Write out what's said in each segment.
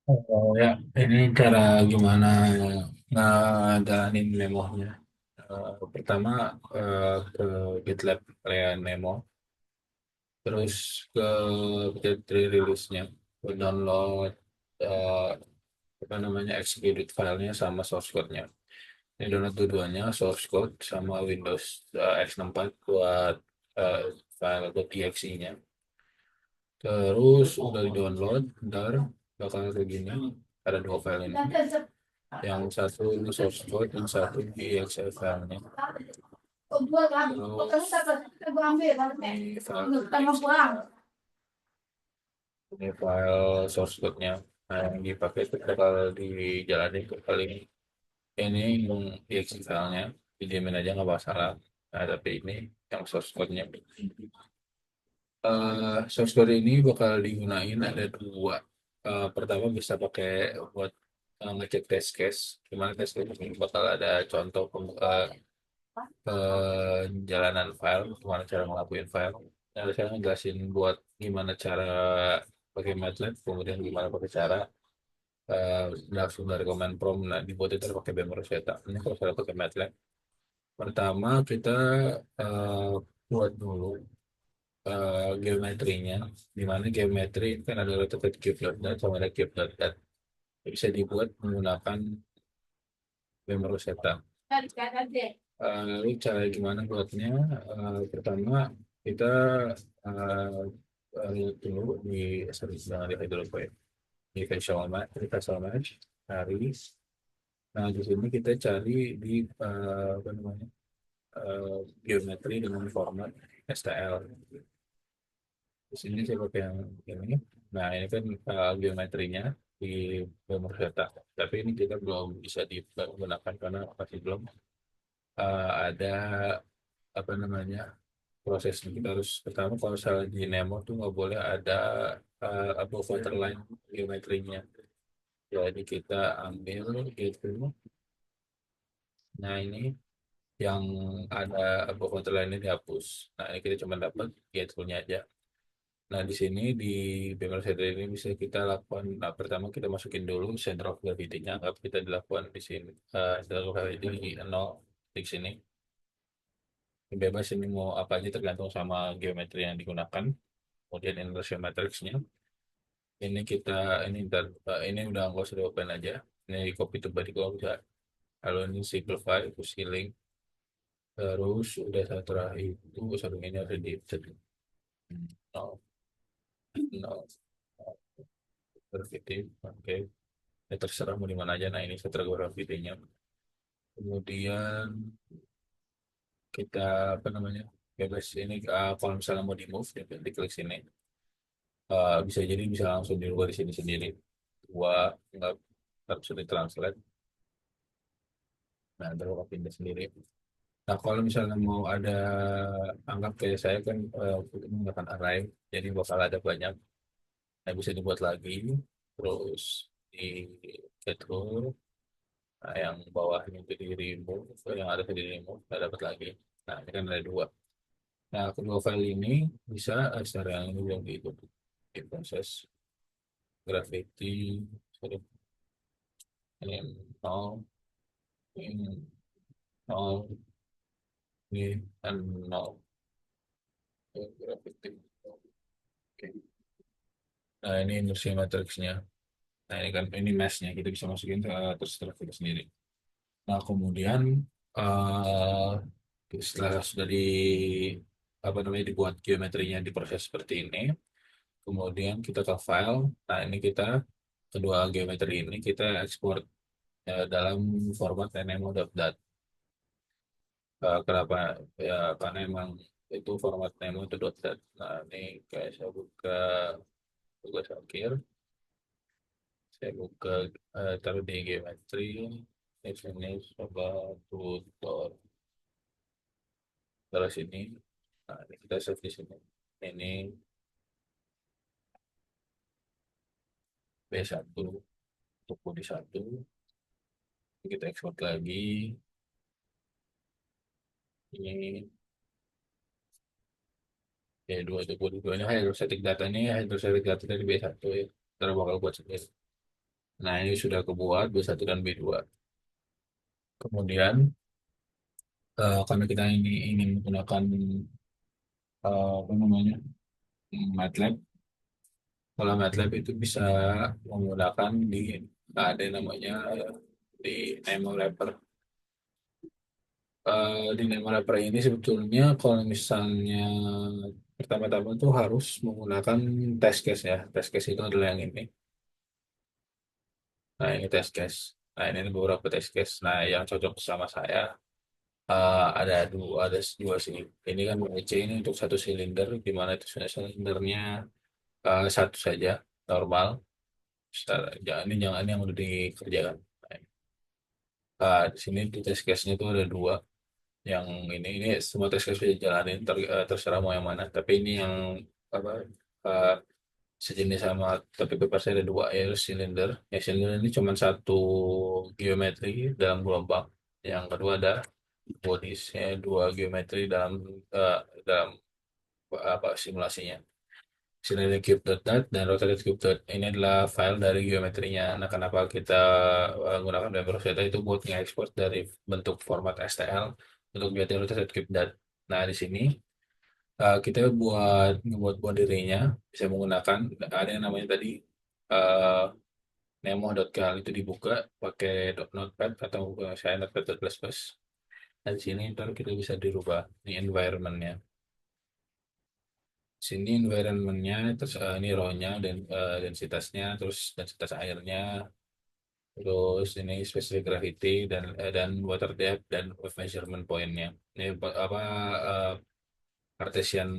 Oh ya, ini cara gimana ngejalanin memonya. Pertama ke GitLab kalian memo, terus ke Gitry release-nya, ke download eh, apa namanya execute filenya sama source code-nya. Ini download dua-duanya, source code sama Windows X64 buat eh, file .exe-nya. Terus udah di download, ntar bakal kayak gini. Ada dua file ini. Yang satu ini source code, yang satu di exe filenya. Ini file source code-nya. Nah, yang dipakai itu bakal dijalani ke paling ini yang exe filenya. Didiamin aja nggak masalah. Nah, tapi ini yang source code-nya. Source code ini bakal digunain ada dua. Pertama bisa pakai buat ngecek test case. Gimana test case ini bakal ada contoh penjalanan file, gimana cara ngelakuin file. Nah, saya ngejelasin buat gimana cara pakai MATLAB, kemudian gimana pakai cara eh, langsung dari command prompt. Nah, dibuat itu pakai BEM Rosetta. Ini kalau saya pakai MATLAB. Pertama kita eh, buat dulu geometrinya, di mana geometri kan ada letak cube.dat sama ada cube.dat. Bisa dibuat menggunakan BEM Rosetta. Lalu cara gimana buatnya? Pertama kita uh, lihat dulu di sorry, jangan di dulu ya. Di visual match, cari. Nah di sini kita cari di apa namanya geometri dengan format STL. Di sini saya pakai yang ini. Nah ini kan geometrinya di gambar data. Tapi ini kita belum bisa digunakan karena masih belum ada apa namanya prosesnya. Kita harus pertama kalau misalnya di Nemo tuh nggak boleh ada above waterline geometrinya. Jadi kita ambil gitu. Nah ini yang ada above waterline ini dihapus. Nah ini kita cuma dapat gateway-nya aja. Nah, di sini di Bemer Center ini bisa kita lakukan. Nah, pertama kita masukin dulu center of gravity-nya. Anggap kita dilakukan di sini. Center of gravity di 0 di sini. Bebas ini mau apa aja tergantung sama geometri yang digunakan. Kemudian inertial matrix-nya. Ini kita ini ini udah nggak usah di open aja. Ini di copy to body kalau bisa. Kalau ini simplify itu ceiling. Terus udah satu terakhir itu satu ini ada di no, no, gravity. Oke. Ya, terserah mau di mana aja. Nah, ini center gravity-nya. Kemudian kita apa namanya bebas ini kalau misalnya mau di move ya diklik sini. Bisa jadi bisa langsung di luar di sini sendiri. Dua nggak harus ditranslate. Nah terus pindah sendiri. Nah kalau misalnya mau ada anggap kayak saya kan menggunakan array, jadi bakal ada banyak. Nah bisa dibuat lagi. Terus di get rule. Nah, yang bawahnya itu di remove, yang ada di remove, kita dapat lagi. Nah ini kan ada dua. Nah, kedua file ini bisa secara yang ini yang di proses graffiti, sorry, ini nol, ini nol, ini dan nol, graffiti. Oke. Nah, ini inertial matrixnya. Nah, ini kan ini mesh-nya kita bisa masukin terus graffiti sendiri. Nah, kemudian eh setelah sudah di apa namanya dibuat geometrinya diproses seperti ini, kemudian kita ke file. Nah, ini kita kedua geometri ini kita ekspor dalam format nemo.dat. Kenapa? Ya, karena emang itu format nemo itu .dat. Nah, ini kayak saya buka tugas akhir, saya buka taruh di geometri, di sini coba tutor, terus ini, nah, ini kita save di sini. Ini B1 untuk body 1, kita ekspor lagi. Ini B2 itu body 2 ini hydrostatic data ini hydrostatic data dari B1 ya. Terus bakal buat sendiri. Nah, ini sudah kebuat B1 dan B2. Kemudian karena kita ini ingin menggunakan apa namanya MATLAB. Kalau MATLAB itu bisa menggunakan ada yang namanya di name wrapper. Di name wrapper ini sebetulnya kalau misalnya pertama-tama tuh harus menggunakan test case ya. Test case itu adalah yang ini. Nah, ini test case. Nah, ini beberapa test case. Nah, yang cocok sama saya ada dua sini. Ini kan WC ini untuk satu silinder, di mana itu silindernya satu saja normal. Jangan yang udah dikerjakan. Di sini di test case-nya itu ada dua. Yang ini semua test case bisa jalanin terserah mau yang mana. Tapi ini yang apa uh, sejenis sama tapi papernya ada dua ya silinder. Ya silinder ini cuma satu geometri dalam gelombang. Yang kedua ada bodiesnya dua geometri eh, dalam apa simulasinya. Silinder cube.dat dan rotated cube. Ini adalah file dari geometrinya. Nah, kenapa kita menggunakan Blender Rosetta itu buat ngekspor dari bentuk format STL untuk jadi rotated cube.dat. Nah, di sini kita buat bodinya bisa menggunakan ada yang namanya tadi uh, nemo.cal itu dibuka pakai notepad atau saya notepad++. Nah, di sini ntar kita bisa dirubah ini environment-nya. Sini environment-nya, terus ini row-nya dan densitasnya, terus densitas airnya, terus ini specific gravity dan water depth dan wave measurement point-nya. Ini apa uh, Cartesian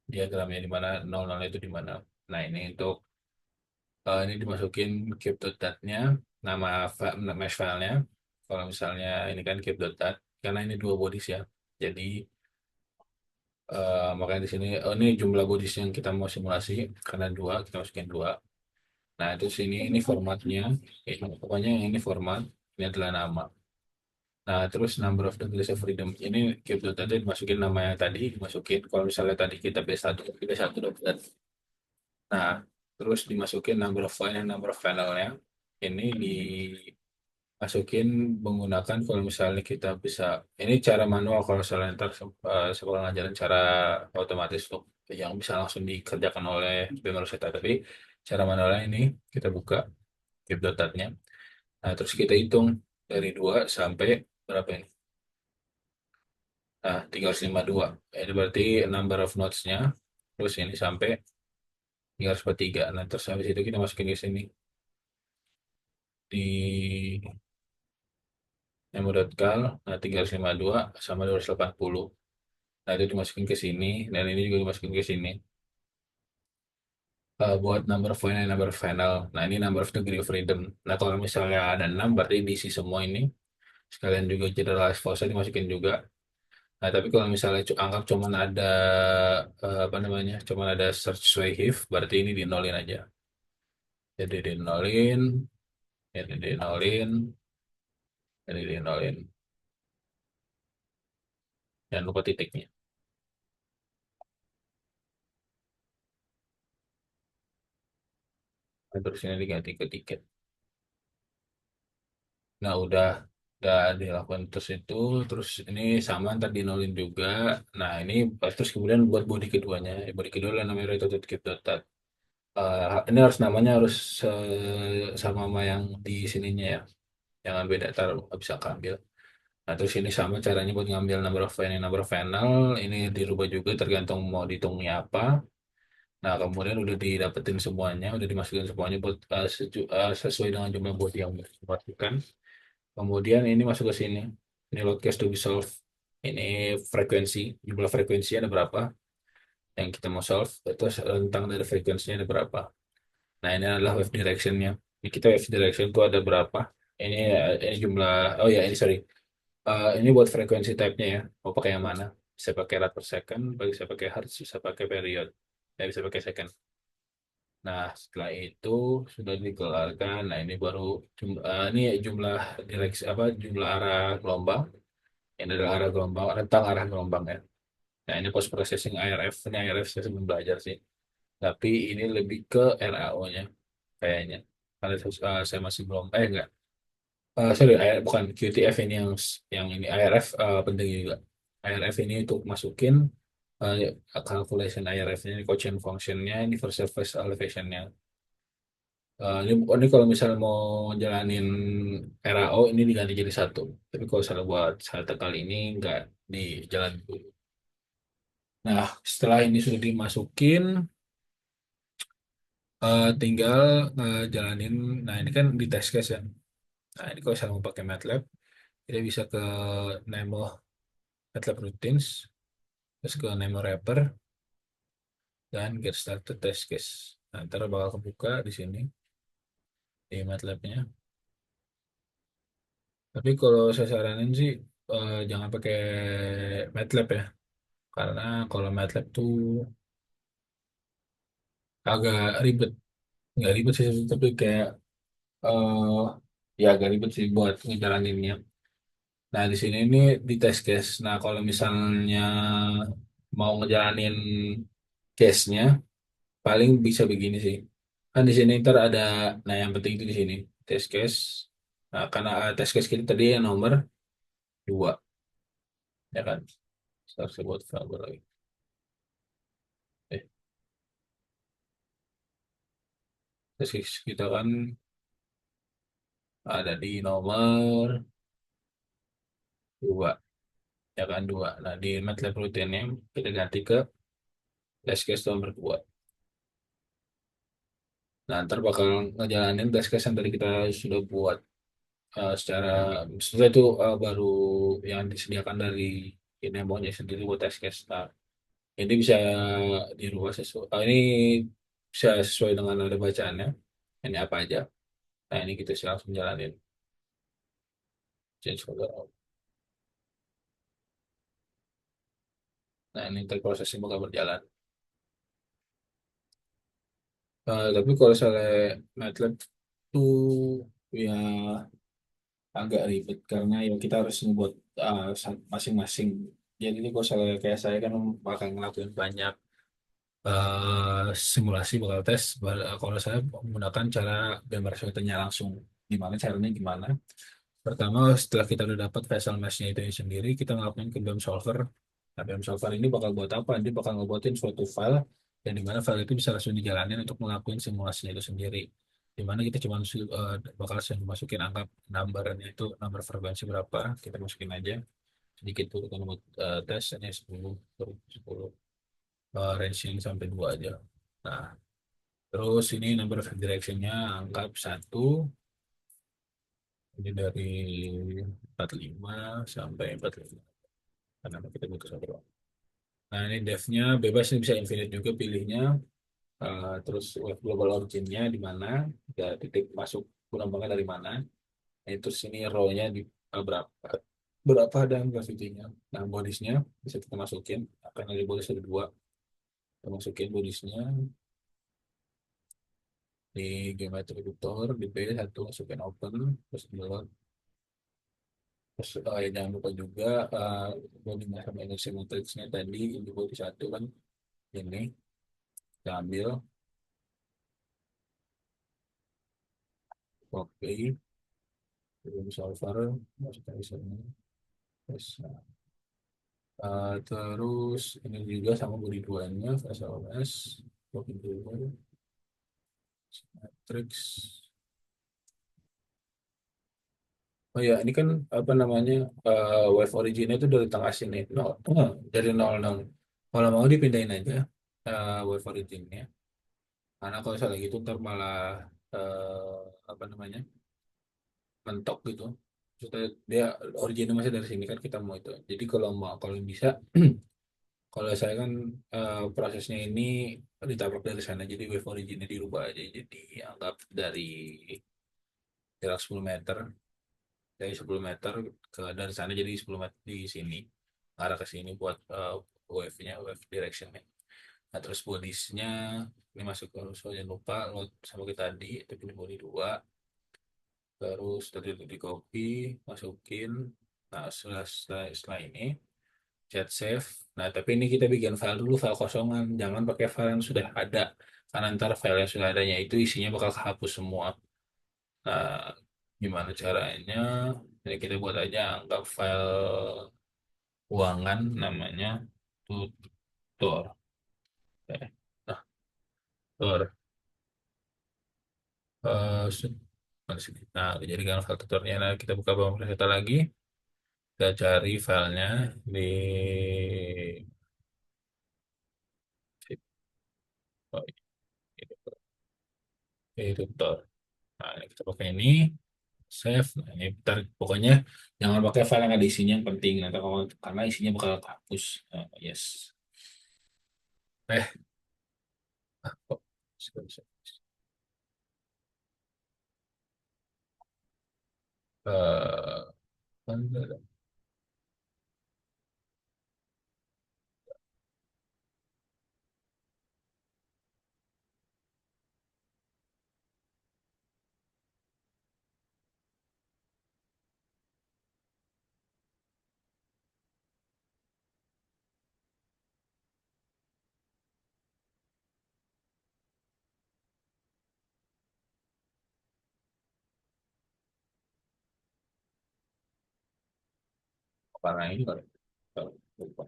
diagramnya di mana nol nol itu di mana. Nah, ini untuk ini dimasukin cube.dat-nya, nama mesh file-nya. Kalau misalnya ini kan cube.dat, karena ini dua bodies ya. Jadi makanya di sini ini jumlah bodies yang kita mau simulasi karena dua kita masukin dua. Nah, itu sini ini formatnya. Pokoknya ini format, ini adalah nama. Nah, terus number of degrees of freedom. Ini cube.dat dimasukin nama yang tadi, dimasukin. Kalau misalnya tadi kita B1, B1 dot. Nah, terus dimasukin number of file dan number of panelnya. Ini dimasukin menggunakan kalau misalnya kita bisa, ini cara manual kalau misalnya ntar sekolah ngajarin cara otomatis untuk yang bisa langsung dikerjakan oleh Bemeroseta. Tapi cara manualnya ini kita buka cube.datnya. Nah, terus kita hitung dari 2 sampai berapa ini? Nah, 352. Ini berarti number of nodes-nya. Terus ini sampai 343. Nah, terus habis itu kita masukin ke sini. Di memo.cal, nah 352 sama 280. Nah, itu dimasukin ke sini. Dan ini juga dimasukin ke sini. Buat number of point dan number of final. Nah, ini number of degree of freedom. Nah, kalau misalnya ada 6, berarti diisi semua ini. Sekalian juga generalized force dimasukin juga. Nah, tapi kalau misalnya anggap cuman ada apa namanya, cuman ada search Swayhive, berarti ini dinolin aja. Jadi dinolin, jadi dinolin, jadi dinolin. Jangan lupa titiknya. Nah, terus ini diganti ke tiket. Nah, udah dilakukan terus itu, terus ini sama ntar dinolin juga. Nah, ini terus kemudian buat body keduanya. Body kedua adalah namanya rotated cube.dat. Ini harus namanya harus sama sama yang di sininya ya. Jangan beda, ntar nggak bisa keambil. Nah, terus ini sama caranya buat ngambil number of fan, number of panel. Ini dirubah juga tergantung mau dihitungnya apa. Nah, kemudian udah didapetin semuanya, udah dimasukin semuanya buat sesuai dengan jumlah body yang dimasukkan. Kemudian ini masuk ke sini. Ini load case to be solved. Ini frekuensi, jumlah frekuensi ada berapa yang kita mau solve. Terus rentang dari frekuensinya ada berapa. Nah, ini adalah wave directionnya. Ini kita wave direction itu ada berapa. Ini jumlah, oh ya ini sorry. Ini buat frekuensi type-nya ya. Mau pakai yang mana? Bisa pakai rate per second, bisa pakai hertz, bisa pakai period. Bisa pakai second. Nah, setelah itu sudah dikeluarkan. Nah, ini baru ini jumlah direksi apa jumlah arah gelombang. Ini adalah arah gelombang, rentang arah gelombang ya. Nah, ini post processing IRF. Ini IRF saya sebelum belajar sih. Tapi ini lebih ke RAO-nya kayaknya. karena saya masih belum enggak. Sorry, bukan QTF ini yang ini IRF penting juga. IRF ini untuk masukin calculation IRF-nya, ini quotient function-nya, ini first surface elevation-nya. Ini kalau misalnya mau jalanin RAO ini diganti jadi satu. Tapi kalau misalnya buat satu kali ini nggak dijalan dulu. Nah, setelah ini sudah dimasukin, tinggal jalanin. Nah, ini kan di test case ya. Nah, ini kalau misalnya mau pakai MATLAB, kita bisa ke Nemo MATLAB Routines, terus ke Nemo Wrapper, dan Get Started Test Case. Nah, ntar bakal kebuka di sini, di MATLAB-nya. Tapi kalau saya saranin sih, jangan pakai MATLAB ya. Karena kalau MATLAB tuh agak ribet. Nggak ribet sih, tapi kayak eh ya agak ribet sih buat ngejalaninnya. Nah, di sini ini di test case. Nah, kalau misalnya mau ngejalanin case-nya, paling bisa begini sih. Kan di sini ntar ada, nah yang penting itu di sini, test case. Nah, karena test case kita tadi yang nomor 2, ya kan? Saya buat file lagi. Eh, test case kita kan ada di nomor 2, ya kan 2. Nah, di MATLAB routinnya kita ganti ke test case nomor 2. Nah, ntar bakal ngejalanin test case yang tadi kita sudah buat secara setelah itu baru yang disediakan dari ini maunya sendiri buat test case. Nah, ini bisa dirubah sesuai. Ini bisa sesuai dengan ada bacaannya. Ini apa aja. Nah, ini kita sih langsung jalanin. Change folder. Nah, ini ntar prosesnya bakal berjalan. Tapi kalau misalnya MATLAB tuh ya agak ribet karena ya kita harus membuat masing-masing. Jadi ini kalau misalnya kayak saya kan bakal ngelakuin banyak simulasi bakal tes. Kalau saya menggunakan cara gambar shooternya langsung. Gimana caranya gimana? Pertama, setelah kita udah dapat vessel mesh-nya itu sendiri, kita ngelakuin ke BEM solver. Nah, BEM solver ini bakal buat apa? Dia bakal ngebuatin suatu file yang dimana file itu bisa langsung dijalanin untuk ngelakuin simulasinya itu sendiri. Dimana kita cuma bakal langsung masukin angka numbernya itu, number frekuensi berapa, kita masukin aja sedikit tuh kan buat tes hanya 10, 10 range yang sampai 2 aja. Nah, terus ini number of direction-nya anggap 1, ini dari 45 sampai 45 karena kita butuh satu. Nah, ini depth-nya bebas, ini bisa infinite juga pilihnya. Terus wave global origin-nya di mana, ya, titik masuk gelombangnya dari mana. Nah, terus ini row-nya di berapa berapa dan gravity-nya. Nah, bodies-nya bisa kita masukin, akan ada bodies ada 2. Kita masukin bodies-nya di geometry editor di B1, masukin open, terus di load. Terus ya jangan lupa juga bodinya sama inertia matrixnya tadi, ini body 1 kan ini kita ambil, copy, belum solver, masukkan di sini. Terus, terus ini juga sama body 2-nya, VSLS, copy dulu, matrix. Oh ya, ini kan apa namanya, wave origin itu dari tengah sini, nol, dari 0, 0. Kalau mau dipindahin aja wave originnya, karena kalau misalnya gitu ntar malah apa namanya, mentok gitu. Maksudnya dia originnya masih dari sini kan kita mau itu. Jadi kalau mau, kalau bisa, kalau saya kan prosesnya ini ditabrak dari sana, jadi wave originnya dirubah aja. Jadi anggap dari jarak 10 meter, dari 10 meter ke dari sana jadi 10 meter di sini, arah ke sini buat wave-nya, wave direction-nya. Nah, terus bodies-nya ini masuk ke so, jangan lupa load sama kita tadi itu pilih body 2, terus tadi di copy masukin. Nah, setelah ini chat save. Nah, tapi ini kita bikin file dulu, file kosongan, jangan pakai file yang sudah ada karena ntar file yang sudah adanya itu isinya bakal kehapus semua. Nah, gimana caranya? Jadi kita buat aja anggap file uangan namanya tutor. Nah, tutor. Mana sini? Nah, jadi kan file tutornya. Nah, kita buka Bank Data lagi. Kita cari filenya di oh, ini tutor. Nah, ini kita pakai ini. Save. Nah, ini bentar. Pokoknya jangan pakai file yang ada isinya yang penting. Nanti kalau karena isinya bakal hapus. Yes. Eh, kok bisa. Eh, Karena ini kalau lupa.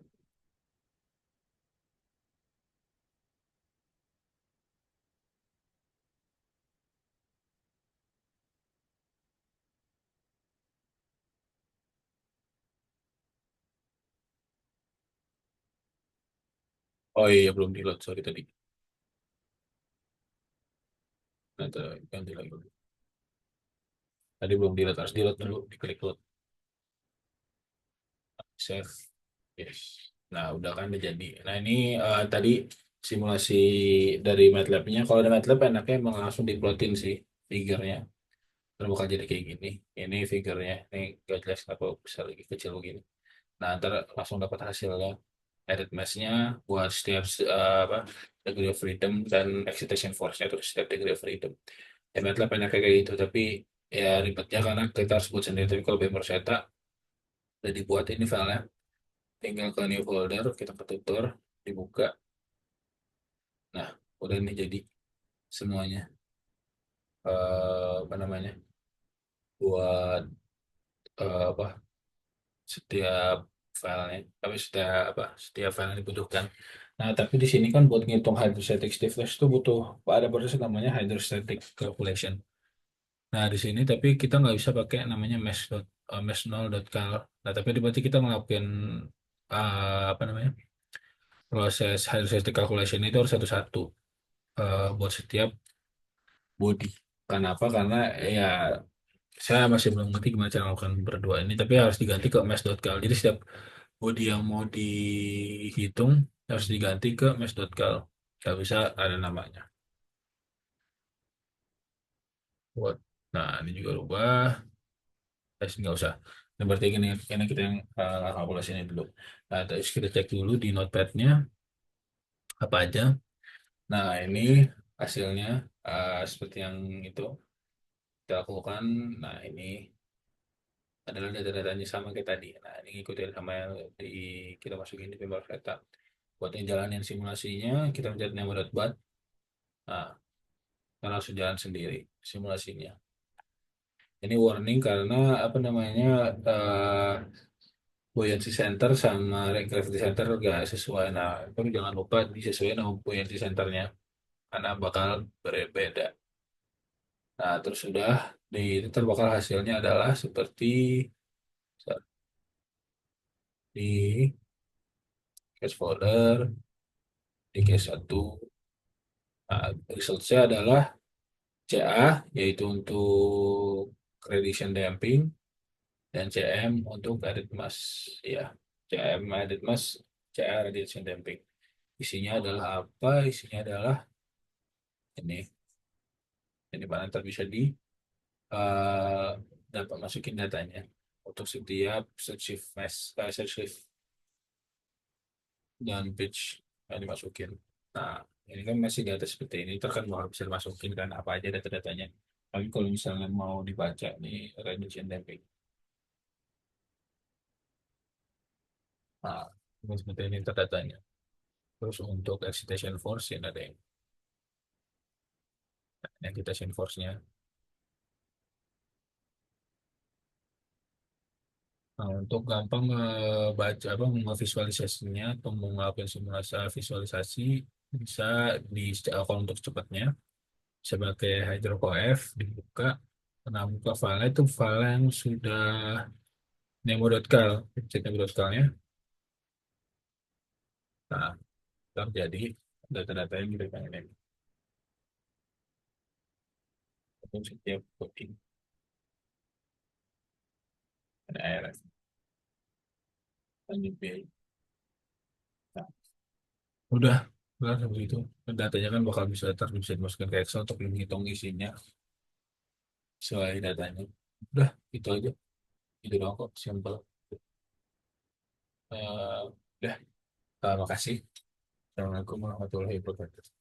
Oh iya, belum di load. Sorry tadi. Nanti ganti lagi. Tadi belum di load. Harus di load dulu. Diklik load. Save. Yes. Nah, udah kan udah jadi. Nah, ini tadi simulasi dari MATLAB-nya. Kalau ada MATLAB enaknya emang langsung diplotin sih figurnya. Terus bakal jadi kayak gini. Ini figurnya. Ini gak jelas kenapa bisa lagi kecil begini. Nah, ntar langsung dapat hasilnya. Edit mesh-nya buat setiap apa, degree of freedom dan excitation force-nya itu setiap degree of freedom. Ya, MATLAB enaknya kayak gitu. Tapi ya ribetnya karena kita harus buat sendiri. Tapi kalau Beamer Zeta udah dibuat ini filenya. Tinggal ke new folder, kita ke tutor, dibuka. Nah, udah ini jadi semuanya. Apa namanya? Buat apa? Setiap filenya, tapi setiap apa? Setiap file yang dibutuhkan. Nah, tapi di sini kan buat ngitung hydrostatic stiffness itu butuh ada proses namanya hydrostatic calculation. Nah, di sini tapi kita nggak bisa pakai namanya mesh null.cal. Nah, tapi berarti kita ngelakuin apa namanya? Proses hydrostatic calculation itu harus satu-satu buat setiap body. Kenapa? Karena ya saya masih belum ngerti gimana cara melakukan berdua ini, tapi harus diganti ke mesh.cal. Jadi setiap body yang mau dihitung harus diganti ke mesh.cal. Nggak bisa ada namanya. Buat. Nah, ini juga rubah. Nggak usah. Nah, berarti ini kita yang kalkulasi ini dulu. Nah, terus kita cek dulu di notepad-nya apa aja. Nah, ini hasilnya seperti yang itu kita lakukan. Nah, ini adalah data-datanya sama kayak tadi. Nah, ini ngikutin sama yang kita masukin di Pembar Data. Buat yang jalanin simulasinya, kita mencari nama.bat. Nah, kita langsung jalan sendiri simulasinya. Ini warning karena apa namanya buoyancy center sama gravity center gak sesuai. Nah, itu jangan lupa disesuaikan sama buoyancy centernya karena bakal berbeda. Nah, terus sudah di ntar bakal hasilnya adalah seperti di case folder di case satu. Nah, resultnya adalah CA, yaitu untuk radiation damping, dan CM untuk added mass. Ya, CM added mass, CA radiation damping. Isinya adalah apa? Isinya adalah ini. Ini mana ntar bisa di eh, dapat masukin datanya untuk setiap search shift mass, search shift dan pitch yang dimasukin. Nah, ini kan masih data seperti ini, terkan bakal bisa dimasukin kan apa aja data-datanya. Tapi kalau misalnya mau dibaca nih radiation damping, nah ini seperti ini datanya. Terus untuk excitation force ini ada yang excitation force-nya. Nah, untuk gampang baca apa memvisualisasinya atau melakukan simulasi visualisasi bisa kalau untuk cepatnya bisa pakai HydroCoF dibuka. Nah, buka file itu file yang sudah nemo.cal, cek nemo.calnya. Nah, terjadi data-data yang kita pengen untuk setiap coding ada ARS lanjut biaya. Nah, udah udah seperti itu. Datanya kan bakal bisa dimasukkan ke Excel untuk menghitung isinya sesuai datanya. Udah itu aja. Itu doang kok, simple. Udah, makasih. Assalamualaikum warahmatullahi wabarakatuh.